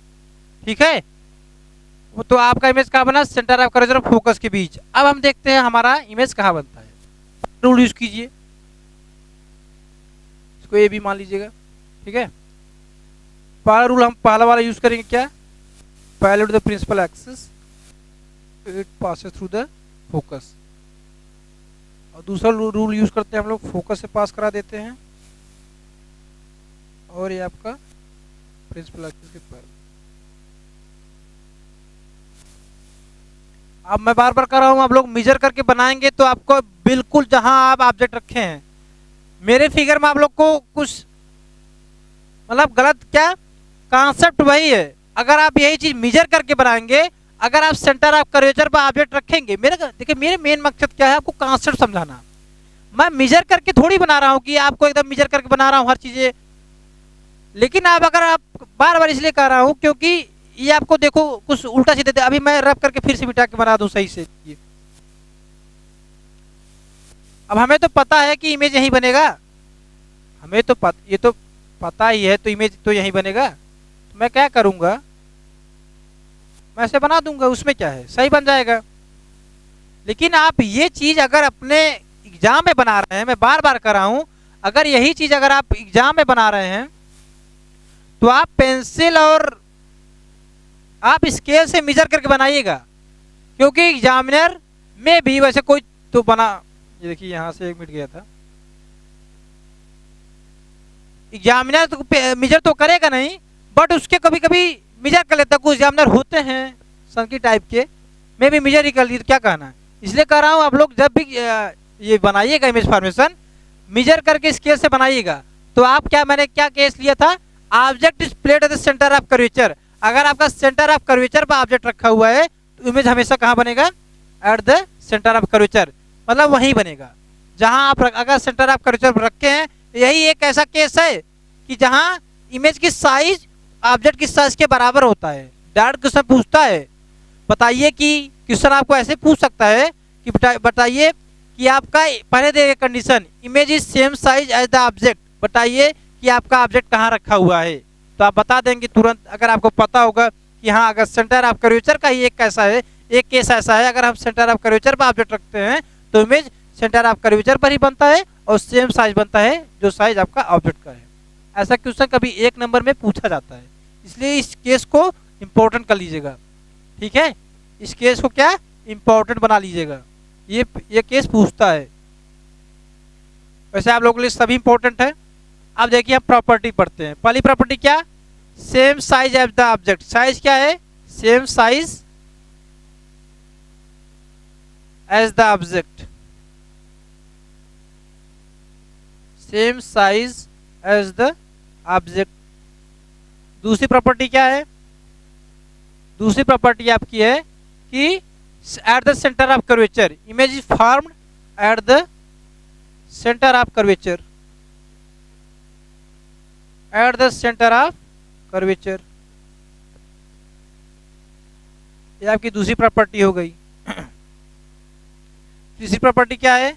A: ठीक है। तो आपका इमेज कहां बना, सेंटर ऑफ कर्वेचर और फोकस के बीच। अब हम देखते हैं हमारा इमेज कहां बनता है। रूल यूज कीजिए, इसको ए भी मान लीजिएगा, ठीक है। पहला रूल हम पहला वाला यूज करेंगे क्या, parallel to the principal axis it passes through the focus. और दूसरा रूल यूज करते हैं हम लोग, फोकस से पास करा देते हैं और ये आपका प्रिंसिपल एक्सिस के पैरेलल। अब मैं बार बार कर रहा हूँ, आप लोग मेजर करके बनाएंगे तो आपको बिल्कुल जहां आप ऑब्जेक्ट रखे हैं, मेरे फिगर में आप लोग को कुछ मतलब गलत क्या, कॉन्सेप्ट वही है। अगर आप यही चीज मेजर करके बनाएंगे, अगर आप सेंटर ऑफ कर्वेचर पर ऑब्जेक्ट रखेंगे, मेरे देखिए मेरे मेन मकसद क्या है, आपको कॉन्सेप्ट समझाना। मैं मेजर करके थोड़ी बना रहा हूँ कि आपको एकदम मेजर करके बना रहा हूँ हर चीजें, लेकिन आप अगर आप बार बार इसलिए कह रहा हूँ क्योंकि ये आपको देखो कुछ उल्टा सीधे दे, अभी मैं रब करके फिर से मिटा के बना दूं सही से। अब हमें तो पता है कि इमेज यहीं बनेगा, हमें तो ये तो पता ही है, तो इमेज तो यहीं बनेगा। तो मैं क्या करूंगा, मैं ऐसे बना दूंगा, उसमें क्या है, सही बन जाएगा। लेकिन आप ये चीज अगर अपने एग्जाम में बना रहे हैं, मैं बार बार कर रहा हूं, अगर यही चीज अगर आप एग्जाम में बना रहे हैं तो आप पेंसिल और आप स्केल से मेजर करके बनाइएगा, क्योंकि एग्जामिनर में भी वैसे कोई तो बना, ये देखिए यहां से एक मिट गया था, एग्जामिनर तो मेजर तो करेगा नहीं, बट उसके कभी कभी मेजर कर लेता, कुछ एग्जामिनर होते हैं संकी टाइप के, मैं भी मेजर ही कर ली, तो क्या कहना है। इसलिए कह रहा हूं आप लोग जब भी ये बनाइएगा इमेज फॉर्मेशन, मेजर करके स्केल से बनाइएगा। तो आप क्या, मैंने क्या केस लिया था, object is placed at the centre of curvature. अगर आपका सेंटर ऑफ कर्वेचर पर ऑब्जेक्ट रखा हुआ है तो इमेज हमेशा कहां बनेगा, eight the centre of curvature, मतलब वहीं बनेगा जहां आप अगर सेंटर ऑफ कर्वेचर पर रखे हैं। यही एक ऐसा केस है कि जहां इमेज की साइज ऑब्जेक्ट की साइज के बराबर होता है। डायरेक्ट क्वेश्चन पूछता है, बताइए कि क्वेश्चन आपको ऐसे पूछ सकता है कि बताइए कि आपका पहले देखिए condition, image is same size as the object, बताइए कि आपका ऑब्जेक्ट कहाँ रखा हुआ है, तो आप बता देंगे तुरंत। अगर आपको पता होगा कि हाँ अगर सेंटर ऑफ कर्वेचर का ही एक कैसा है, एक केस ऐसा है, अगर हम सेंटर ऑफ कर्वेचर पर ऑब्जेक्ट रखते हैं तो इमेज सेंटर ऑफ कर्वेचर पर ही बनता है और सेम साइज बनता है जो साइज आपका ऑब्जेक्ट का है। ऐसा क्वेश्चन कभी एक नंबर में पूछा जाता है, इसलिए इस केस को इंपॉर्टेंट कर लीजिएगा, ठीक है, इस केस को क्या इंपॉर्टेंट बना लीजिएगा, ये केस पूछता है। वैसे आप लोगों के लिए सभी इंपॉर्टेंट है। अब देखिए हम प्रॉपर्टी पढ़ते हैं। पहली प्रॉपर्टी क्या, same size as the object, size क्या है, same size as the object, same size as the object. दूसरी प्रॉपर्टी क्या है, दूसरी प्रॉपर्टी आपकी है कि at the centre of curvature, image is formed at the centre of curvature, at the centre of curvature, ये आपकी दूसरी प्रॉपर्टी हो गई। तीसरी प्रॉपर्टी क्या है,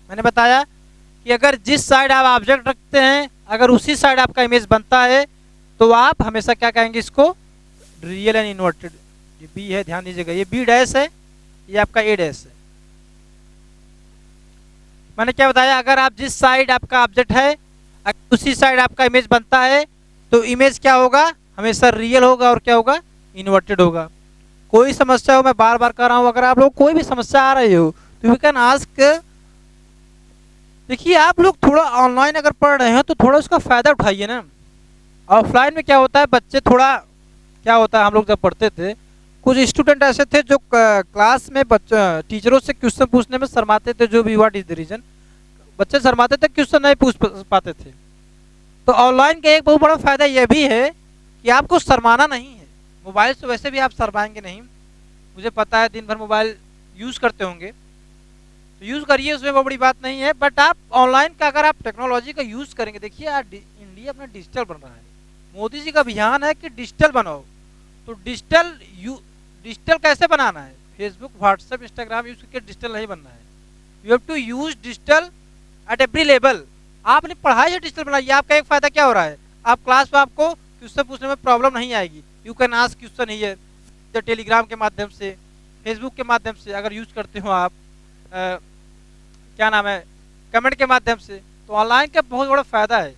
A: मैंने बताया कि अगर जिस साइड आप ऑब्जेक्ट रखते हैं अगर उसी साइड आपका इमेज बनता है तो आप हमेशा क्या कहेंगे इसको, रियल एंड इन्वर्टेड। ये बी है, ध्यान दीजिएगा, ये बी डैश है, ये आपका ए डैश है। मैंने क्या बताया, अगर आप जिस साइड आपका ऑब्जेक्ट है उसी साइड आपका इमेज बनता है तो इमेज क्या होगा, हमेशा रियल होगा और क्या होगा, इन्वर्टेड होगा। कोई समस्या हो, मैं बार बार कर रहा हूं, अगर आप लोग कोई भी समस्या आ रही हो तो यू कैन आस्क। देखिए आप लोग थोड़ा ऑनलाइन अगर पढ़ रहे हैं तो थोड़ा उसका फायदा उठाइए ना। ऑफलाइन में क्या होता है, बच्चे थोड़ा क्या होता है, हम लोग जब पढ़ते थे कुछ स्टूडेंट ऐसे थे जो क्लास में टीचरों से क्वेश्चन पूछने में शर्माते थे, जो भी व्हाट इज द रीजन, बच्चे शर्माते थे, क्वेश्चन नहीं पूछ पाते थे। तो ऑनलाइन का एक बहुत बड़ा फायदा यह भी है कि आपको शर्माना नहीं है। मोबाइल से वैसे भी आप शर्माएंगे नहीं, मुझे पता है दिन भर मोबाइल यूज करते होंगे, तो यूज करिए, उसमें बहुत बड़ी बात नहीं है। बट आप ऑनलाइन का अगर आप टेक्नोलॉजी का यूज करेंगे, देखिए आज इंडिया अपना डिजिटल बन रहा है, मोदी जी का अभियान है कि डिजिटल बनाओ। तो डिजिटल कैसे बनाना है, फेसबुक व्हाट्सएप इंस्टाग्राम यूज करके डिजिटल नहीं बनना है। You have to use digital at every level. आपने पढ़ाई डिजिटल बनाई, आपका एक फायदा क्या हो रहा है, आप क्लास में आपको क्वेश्चन पूछने में प्रॉब्लम नहीं आएगी। You can ask question here, Telegram के माध्यम से, फेसबुक के माध्यम से अगर यूज करते हो आप, क्या नाम है, कमेंट के माध्यम से, तो ऑनलाइन का बहुत बड़ा फायदा है।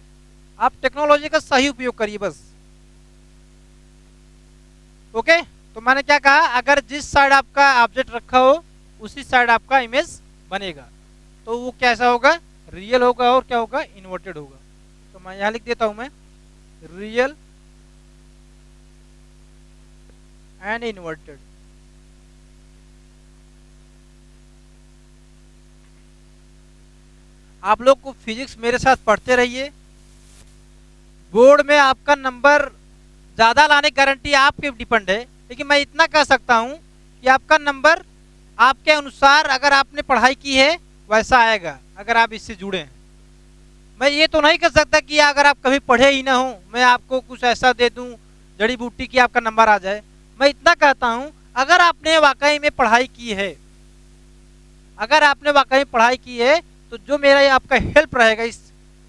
A: आप टेक्नोलॉजी का सही उपयोग करिए बस। ओके, तो मैंने क्या कहा, अगर जिस साइड आपका ऑब्जेक्ट रखा हो उसी साइड आपका इमेज बनेगा, तो वो कैसा होगा, रियल होगा और क्या होगा, इन्वर्टेड होगा। तो मैं यहां लिख देता हूं मैं, रियल एंड इन्वर्टेड। आप लोग को फिजिक्स मेरे साथ पढ़ते रहिए, बोर्ड में आपका नंबर ज्यादा लाने की गारंटी आप पे डिपेंड है, लेकिन मैं इतना कह सकता हूं कि आपका नंबर आपके अनुसार, अगर आपने पढ़ाई की है वैसा आएगा, अगर आप इससे जुड़े हैं। मैं ये तो नहीं कर सकता कि अगर आप कभी पढ़े ही ना हो मैं आपको कुछ ऐसा दे दूं जड़ी बूटी की आपका नंबर आ जाए। मैं इतना कहता हूं, अगर आपने वाकई में पढ़ाई की है, अगर आपने वाकई पढ़ाई की है, तो जो मेरा ये आपका हेल्प रहेगा इस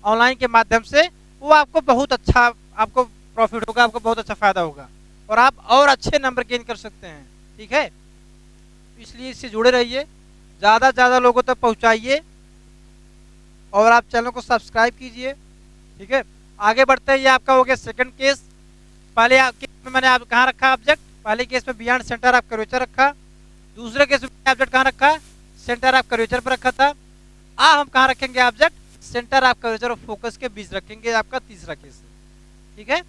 A: ऑनलाइन के माध्यम से, वो आपको बहुत अच्छा, आपको प्रॉफिट होगा, आपको बहुत अच्छा फायदा होगा, और आप और अच्छे नंबर गेन कर सकते हैं। ठीक है, इसलिए इससे जुड़े रहिए, ज़्यादा से ज़्यादा लोगों तक पहुंचाइए, और आप चैनल को सब्सक्राइब कीजिए। ठीक है, आगे बढ़ते हैं। ये आपका हो गया सेकंड केस। पहले केस में मैंने आप कहाँ रखा ऑब्जेक्ट, पहले केस में बियॉन्ड सेंटर ऑफ कर्वेचर रखा, दूसरे केस में ऑब्जेक्ट कहाँ रखा, सेंटर ऑफ कर्वेचर पर रखा था। अब हम कहाँ रखेंगे ऑब्जेक्ट, सेंटर ऑफ कर्वेचर और फोकस के बीच रखेंगे, आपका तीसरा केस है। ठीक है,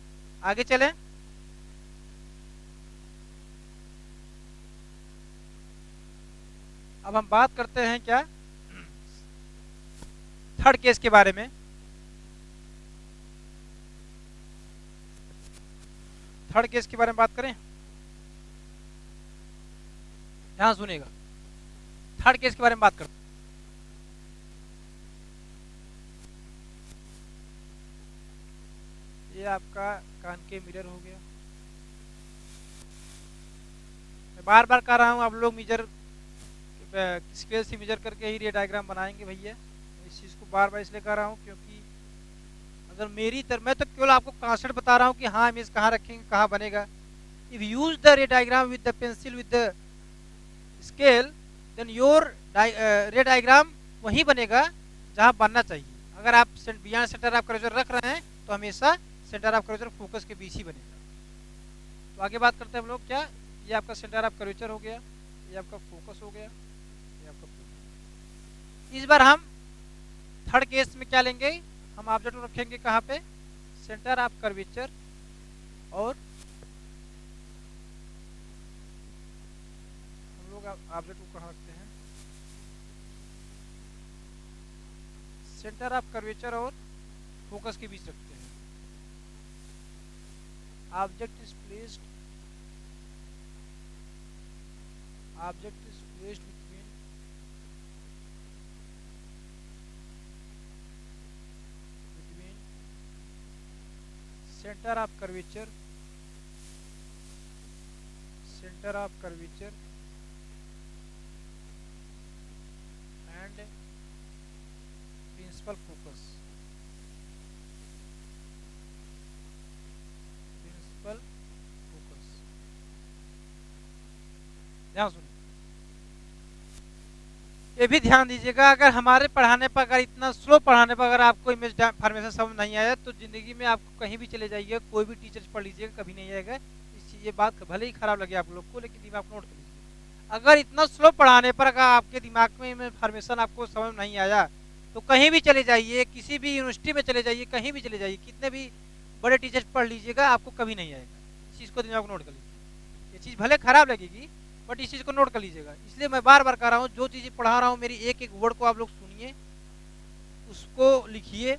A: आगे चलें। अब हम बात करते हैं क्या, थर्ड केस के बारे में। थर्ड केस के बारे में बात करें, ध्यान सुनेगा, थर्ड केस के बारे में बात करते हैं। ये आपका कान के मिरर हो गया। मैं बार बार कह रहा हूँ, आप लोग मिजर स्केल से मेजर करके ही ये डायग्राम बनाएंगे भैया। इस चीज़ को बार बार इसलिए कह रहा हूँ क्योंकि अगर मेरी तरह, मैं तो केवल आपको कॉन्सेप्ट बता रहा हूँ कि हाँ इमेज कहाँ रखेंगे, कहाँ बनेगा। If use the ray diagram with the pencil with the scale, then your ray diagram वहीं बनेगा जहाँ बनना चाहिए। अगर आप बियॉन्ड सेंटर ऑफ कर्वेचर रख रहे हैं तो हमेशा सेंटर ऑफ कर्वेचर फोकस के बीच ही बनेगा। तो आगे बात करते हैं हम लोग क्या, ये आपका सेंटर ऑफ कर्वेचर हो गया, ये आपका फोकस हो गया, ये आपका फोकस। इस बार हम थर्ड केस में क्या लेंगे, हम ऑब्जेक्ट रखेंगे कहाँ पे, सेंटर ऑफ कर्वेचर, और हम लोग ऑब्जेक्ट को कहाँ रखते हैं, सेंटर ऑफ कर्वेचर और फोकस के बीच रखते हैं। Object is placed, object is placed between centre of curvature, centre of curvature and principal focus, principal focus. ध्यान सुनिए, ये भी ध्यान दीजिएगा, अगर हमारे पढ़ाने पर, अगर इतना स्लो पढ़ाने पर अगर आपको इमेज फॉर्मेशन समझ नहीं आया, तो जिंदगी में आपको कहीं भी चले जाइए, कोई भी टीचर पढ़ लीजिएगा, कभी नहीं आएगा। ये बात भले ही खराब लगे आप लोग को, लेकिन दिमाग नोट कर लीजिए, अगर इतना स्लो पढ़ाने पर अगर आपके दिमाग में इमेज फॉर्मेशन आपको समझ नहीं आया, तो कहीं भी चले जाइए, किसी भी यूनिवर्सिटी में चले जाइए, कहीं भी चले जाइए, कितने भी बड़े टीचर पढ़ लीजिएगा, आपको कभी नहीं आएगा। इस चीज़ को दिमाग नोट कर लीजिए, ये चीज़ भले खराब लगेगी बट इस चीज़ को नोट कर लीजिएगा। इसलिए मैं बार बार कह रहा हूँ, जो चीज़ें पढ़ा रहा हूँ मेरी एक एक वर्ड को आप लोग सुनिए, उसको लिखिए।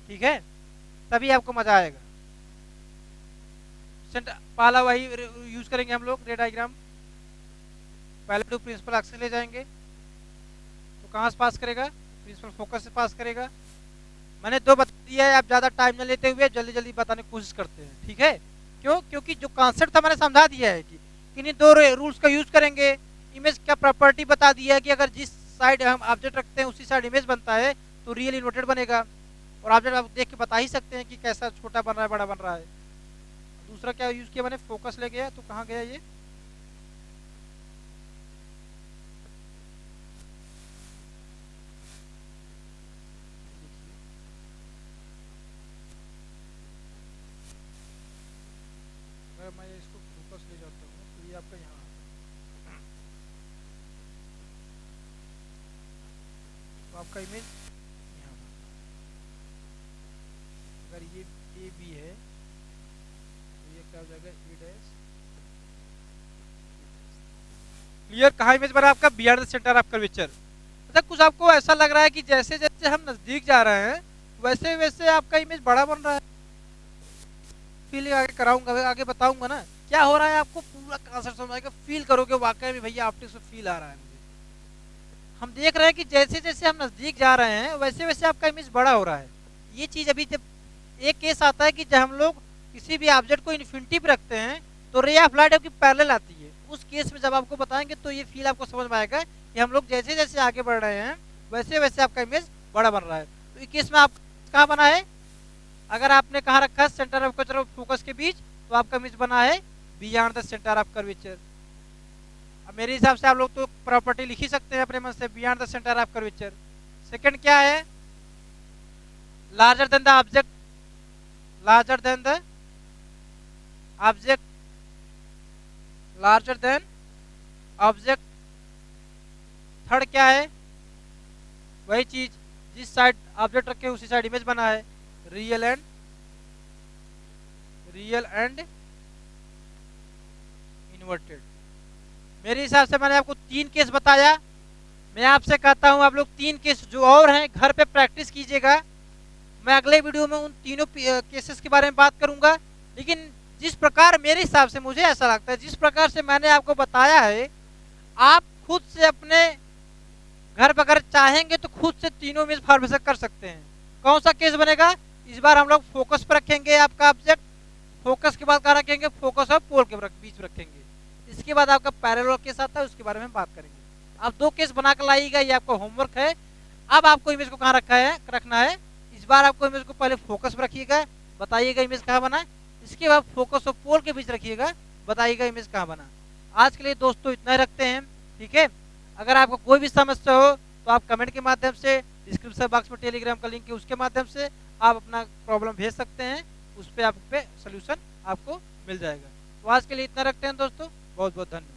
A: ठीक है, तभी आपको मज़ा आएगा। पहला वही यूज करेंगे हम लोग, रे डायग्राम। पहले तो प्रिंसिपल एक्सेस ले जाएंगे, तो कहाँ से पास करेगा, प्रिंसिपल फोकस से पास करेगा। मैंने दो बता दिया है, आप ज़्यादा टाइम न लेते हुए जल्दी जल्दी बताने की कोशिश करते हैं। ठीक है, क्यों, क्योंकि जो कॉन्सेप्ट था मैंने समझा दिया है कि इन्हीं दो रूल्स का यूज करेंगे। इमेज का प्रॉपर्टी बता दिया है कि अगर जिस साइड हम ऑब्जेक्ट रखते हैं उसी साइड इमेज बनता है, तो रियल इन्वर्टेड बनेगा। और ऑब्जेक्ट आप देख के बता ही सकते हैं कि कैसा छोटा बन रहा है, बड़ा बन रहा है। दूसरा क्या यूज किया मैंने, फोकस ले गया, तो कहाँ गया ये, अगर मैं इसको फोकस ले जाता हूँ तो ये आपका यहाँ आता है। तो आपका इमेज यहाँ पर, अगर ये ए बी है तो ये क्या हो जाएगा ए डैश। क्लियर? कहाँ इमेज बना आपका? Beyond the centre of curvature. अच्छा, कुछ आपको ऐसा लग रहा है कि जैसे जैसे हम नजदीक जा रहे हैं वैसे वैसे आपका इमेज बड़ा बन रहा है। फीलिंग आगे कराऊंगा, आगे बताऊंगा ना क्या हो रहा है, आपको पूरा कॉन्सेप्ट समझ आएगा, फील करोगे वाकई में भैया ऑप्टिक्स में फील आ रहा है मुझे। हम देख रहे हैं कि जैसे जैसे हम नजदीक जा रहे हैं वैसे वैसे आपका इमेज बड़ा हो रहा है। ये चीज अभी जब एक केस आता है कि जब हम लोग किसी भी ऑब्जेक्ट को इन्फिनिटी पे रखते हैं तो रे ऑफ लाइट आपकी पैरेलल आती है। उस केस में जब आपको बताएंगे तो ये फील आपको समझ में आएगा कि हम लोग जैसे जैसे आगे बढ़ रहे हैं वैसे वैसे आपका इमेज बड़ा बन रहा है। तो इस केस में आप कहाँ बना है? अगर आपने कहाँ रखा है सेंटर ऑफ कर्वेचर और फोकस के बीच, तो आपका इमेज बना है beyond the centre of curvature. अब मेरे हिसाब से आप लोग तो प्रॉपर्टी लिख ही सकते हैं अपने मन से, beyond the centre of curvature. Second क्या है? Larger than the object, larger than the object, larger than object. Third क्या है? वही चीज, जिस साइड ऑब्जेक्ट रखे उसी साइड इमेज बना है, रियल एंड इन्वर्टेड। मेरे हिसाब से मैंने आपको 3 केस बताया। मैं आपसे कहता हूं आप लोग 3 केस जो और हैं घर पे प्रैक्टिस कीजिएगा। मैं अगले वीडियो में उन तीनों केसेस के बारे में बात करूंगा। लेकिन जिस प्रकार मेरे हिसाब से मुझे ऐसा लगता है, जिस प्रकार से मैंने आपको बताया है, आप खुद से अपने घर पर अगर चाहेंगे तो खुद से तीनों इमेज फॉर्मेशन कर सकते हैं। कौन सा केस बनेगा? इस बार हम लोग फोकस पर रखेंगे आपका ऑब्जेक्ट, फोकस के बाद कहाँ रखेंगे? फोकस और पोल के बीच में रखेंगे। इसके बाद आपका पैरेलल केस आता है, उसके बारे में बात करेंगे। आप 2 केस बना कर लाइएगा, ये आपका होमवर्क है। अब आपको इमेज को कहाँ रखना है? इस बार आपको इमेज को पहले फोकस पर रखिएगा, बताइएगा इमेज कहाँ बना है। इसके बाद फोकस और पोल के बीच रखिएगा, बताइएगा इमेज कहाँ बना। आज के लिए दोस्तों इतना ही रखते हैं, ठीक है। अगर आपको कोई भी समस्या हो तो आप कमेंट के माध्यम से, डिस्क्रिप्शन बॉक्स में टेलीग्राम का लिंक है उसके माध्यम से आप अपना प्रॉब्लम भेज सकते हैं, उस पर आप पे सोल्यूशन आपको मिल जाएगा। तो आज के लिए इतना रखते हैं दोस्तों, बहुत बहुत धन्यवाद।